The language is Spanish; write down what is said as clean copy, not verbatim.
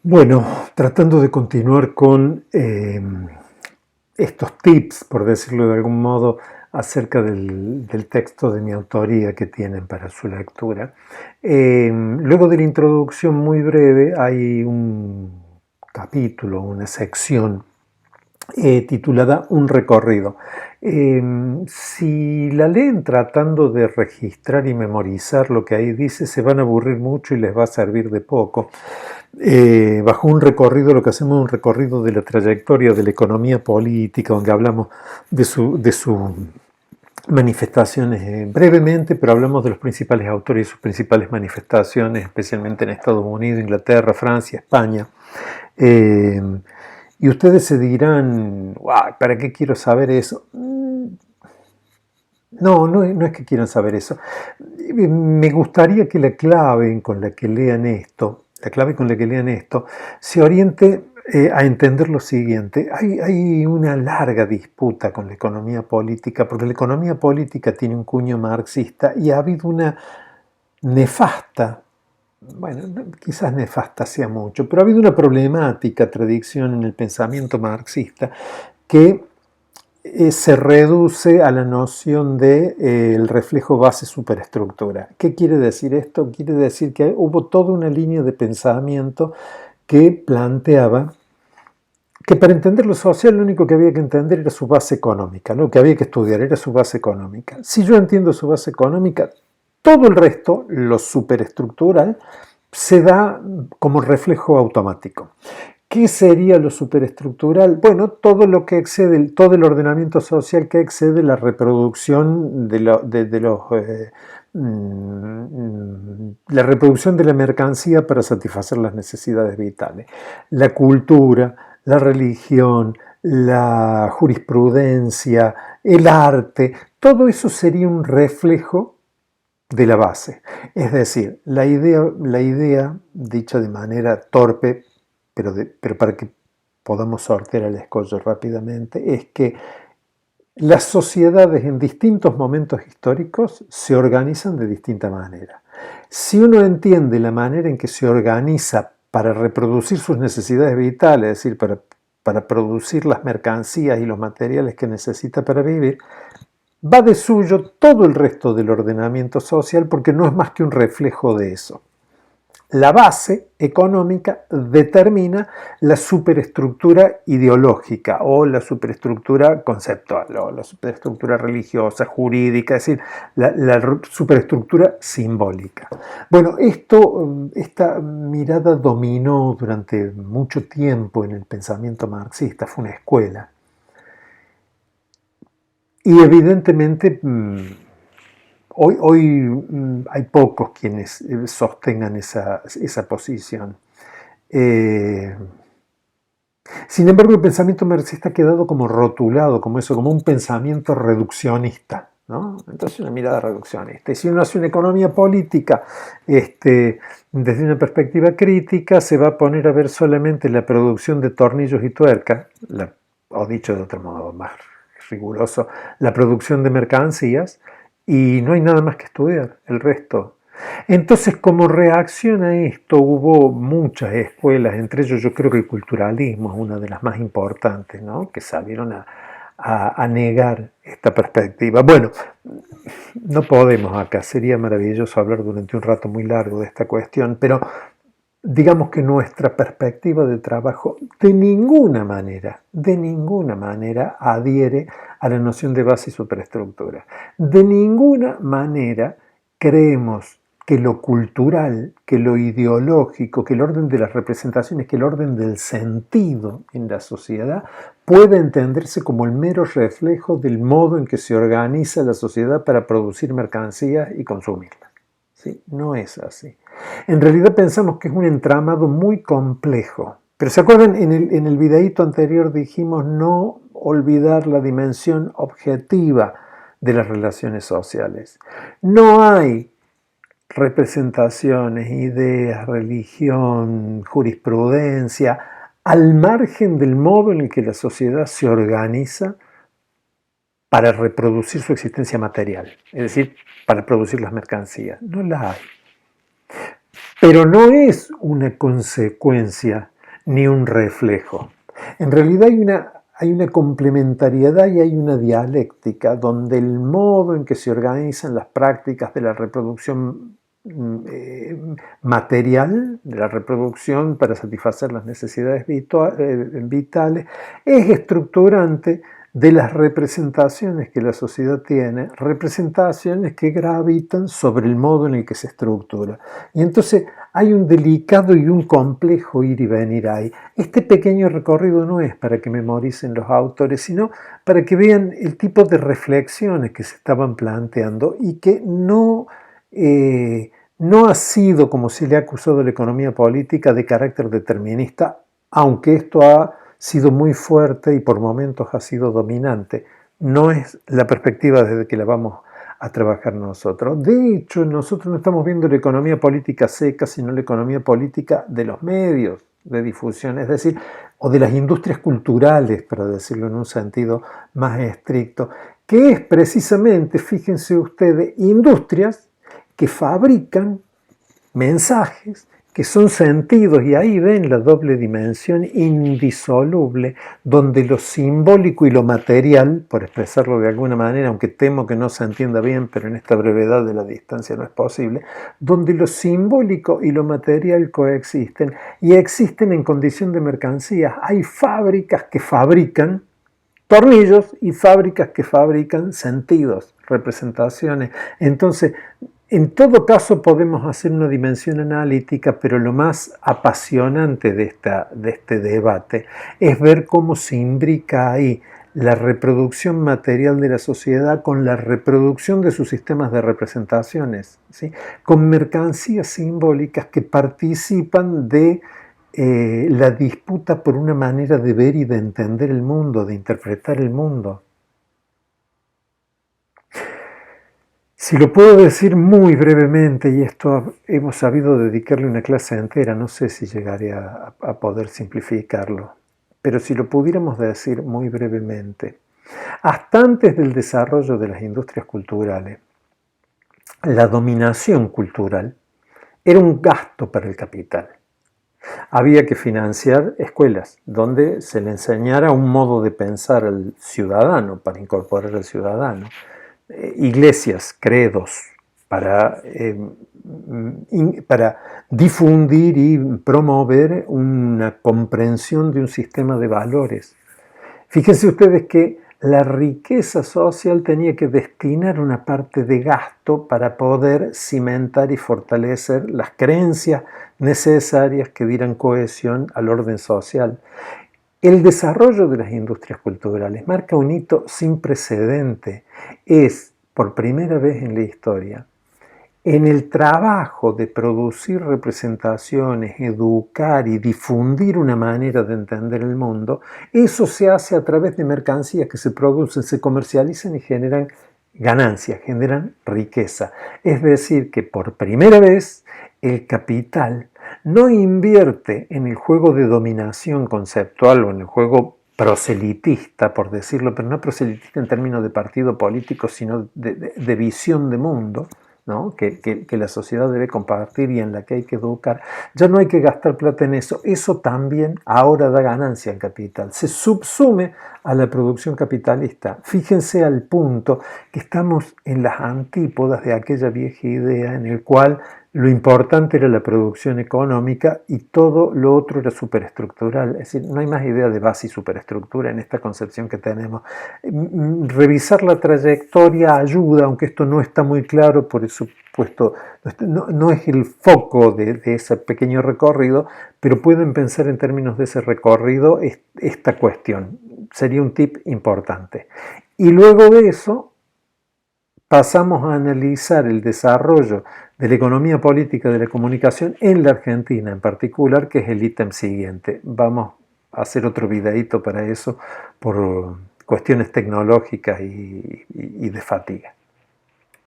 Bueno, tratando de continuar con estos tips, por decirlo de algún modo, acerca del texto de mi autoría que tienen para su lectura. Luego de la introducción muy breve hay un capítulo, una sección titulada Un recorrido. Si la leen tratando de registrar y memorizar lo que ahí dice, se van a aburrir mucho y les va a servir de poco. Bajo un recorrido, lo que hacemos es un recorrido de la trayectoria de la economía política, donde hablamos de sus manifestaciones brevemente, pero hablamos de los principales autores y sus principales manifestaciones, especialmente en Estados Unidos, Inglaterra, Francia, España. Y ustedes se dirán, wow, ¿para qué quiero saber eso? No es que quieran saber eso. Me gustaría que la clave con la que lean esto, se oriente a entender lo siguiente. Hay una larga disputa con la economía política, porque la economía política tiene un cuño marxista y ha habido una nefasta, bueno, quizás nefasta sea mucho, pero ha habido una problemática tradición en el pensamiento marxista que se reduce a la noción de el reflejo base superestructura. ¿Qué quiere decir esto? Quiere decir que hubo toda una línea de pensamiento que planteaba que para entender lo social lo único que había que entender era su base económica, lo que había que estudiar era su base económica. Si yo entiendo su base económica, todo el resto, lo superestructural, se da como reflejo automático. ¿Qué sería lo superestructural? Bueno, todo lo que excede, todo el ordenamiento social que excede la reproducción la reproducción de la mercancía para satisfacer las necesidades vitales. La cultura, la religión, la jurisprudencia, el arte, todo eso sería un reflejo de la base. Es decir, la idea dicha de manera torpe, pero para que podamos sortear el escollo rápidamente, es que las sociedades en distintos momentos históricos se organizan de distinta manera. Si uno entiende la manera en que se organiza para reproducir sus necesidades vitales, es decir, para producir las mercancías y los materiales que necesita para vivir, va de suyo todo el resto del ordenamiento social porque no es más que un reflejo de eso. La base económica determina la superestructura ideológica o la superestructura conceptual o la superestructura religiosa, jurídica, es decir, la superestructura simbólica. Bueno, esta mirada dominó durante mucho tiempo en el pensamiento marxista, fue una escuela. Y evidentemente hoy hay pocos quienes sostengan esa posición. Sin embargo, el pensamiento marxista ha quedado como rotulado, como eso, como un pensamiento reduccionista, ¿no? Entonces una mirada reduccionista. Y si uno hace una economía política desde una perspectiva crítica, se va a poner a ver solamente la producción de tornillos y tuercas, o dicho de otro modo más riguroso, la producción de mercancías, y no hay nada más que estudiar, el resto. Entonces, como reacción a esto, hubo muchas escuelas, entre ellos yo creo que el culturalismo es una de las más importantes, ¿no? Que salieron a negar esta perspectiva. Bueno, no podemos acá, sería maravilloso hablar durante un rato muy largo de esta cuestión, pero digamos que nuestra perspectiva de trabajo de ninguna manera adhiere a la noción de base y superestructura. De ninguna manera creemos que lo cultural, que lo ideológico, que el orden de las representaciones, que el orden del sentido en la sociedad puede entenderse como el mero reflejo del modo en que se organiza la sociedad para producir mercancías y consumirlas. ¿Sí? No es así. En realidad pensamos que es un entramado muy complejo. Pero ¿se acuerdan? En el videíto anterior dijimos no olvidar la dimensión objetiva de las relaciones sociales. No hay representaciones, ideas, religión, jurisprudencia, al margen del modo en el que la sociedad se organiza para reproducir su existencia material, es decir, para producir las mercancías. No la hay. Pero no es una consecuencia ni un reflejo. En realidad hay una complementariedad y hay una dialéctica donde el modo en que se organizan las prácticas de la reproducción material, de la reproducción para satisfacer las necesidades vitales, es estructurante de las representaciones que la sociedad tiene, representaciones que gravitan sobre el modo en el que se estructura. Y entonces hay un delicado y un complejo ir y venir ahí. Este pequeño recorrido no es para que memoricen los autores, sino para que vean el tipo de reflexiones que se estaban planteando y que no ha sido, como se le ha acusado a la economía política, de carácter determinista, aunque esto ha sido muy fuerte y por momentos ha sido dominante. No es la perspectiva desde que la vamos a trabajar nosotros. De hecho, nosotros no estamos viendo la economía política seca, sino la economía política de los medios de difusión, es decir, o de las industrias culturales, para decirlo en un sentido más estricto, que es precisamente, fíjense ustedes, industrias que fabrican mensajes que son sentidos, y ahí ven la doble dimensión indisoluble, donde lo simbólico y lo material, por expresarlo de alguna manera, aunque temo que no se entienda bien, pero en esta brevedad de la distancia no es posible, donde lo simbólico y lo material coexisten y existen en condición de mercancías. Hay fábricas que fabrican tornillos y fábricas que fabrican sentidos, representaciones. Entonces, en todo caso podemos hacer una dimensión analítica, pero lo más apasionante de este debate es ver cómo se imbrica ahí la reproducción material de la sociedad con la reproducción de sus sistemas de representaciones, ¿sí? Con mercancías simbólicas que participan de la disputa por una manera de ver y de entender el mundo, de interpretar el mundo. Si lo puedo decir muy brevemente, y esto hemos sabido dedicarle una clase entera, no sé si llegaré a poder simplificarlo, pero si lo pudiéramos decir muy brevemente, hasta antes del desarrollo de las industrias culturales, la dominación cultural era un gasto para el capital. Había que financiar escuelas donde se le enseñara un modo de pensar al ciudadano, para incorporar al ciudadano. Iglesias, credos, para difundir y promover una comprensión de un sistema de valores. Fíjense ustedes que la riqueza social tenía que destinar una parte de gasto para poder cimentar y fortalecer las creencias necesarias que dieran cohesión al orden social. El desarrollo de las industrias culturales marca un hito sin precedente. Es, por primera vez en la historia, en el trabajo de producir representaciones, educar y difundir una manera de entender el mundo, eso se hace a través de mercancías que se producen, se comercializan y generan ganancias, generan riqueza. Es decir, que por primera vez el capital no invierte en el juego de dominación conceptual o en el juego proselitista, por decirlo, pero no proselitista en términos de partido político, sino de visión de mundo, ¿no? que la sociedad debe compartir y en la que hay que educar. Ya no hay que gastar plata en eso. Eso también ahora da ganancia en capital. Se subsume a la producción capitalista. Fíjense al punto que estamos en las antípodas de aquella vieja idea en el cual lo importante era la producción económica y todo lo otro era superestructural. Es decir, no hay más idea de base y superestructura en esta concepción que tenemos. Revisar la trayectoria ayuda, aunque esto no está muy claro, por supuesto, no es el foco de ese pequeño recorrido, pero pueden pensar en términos de ese recorrido esta cuestión. Sería un tip importante. Y luego de eso, pasamos a analizar el desarrollo de la economía política de la comunicación en la Argentina en particular, que es el ítem siguiente. Vamos a hacer otro videíto para eso por cuestiones tecnológicas y de fatiga.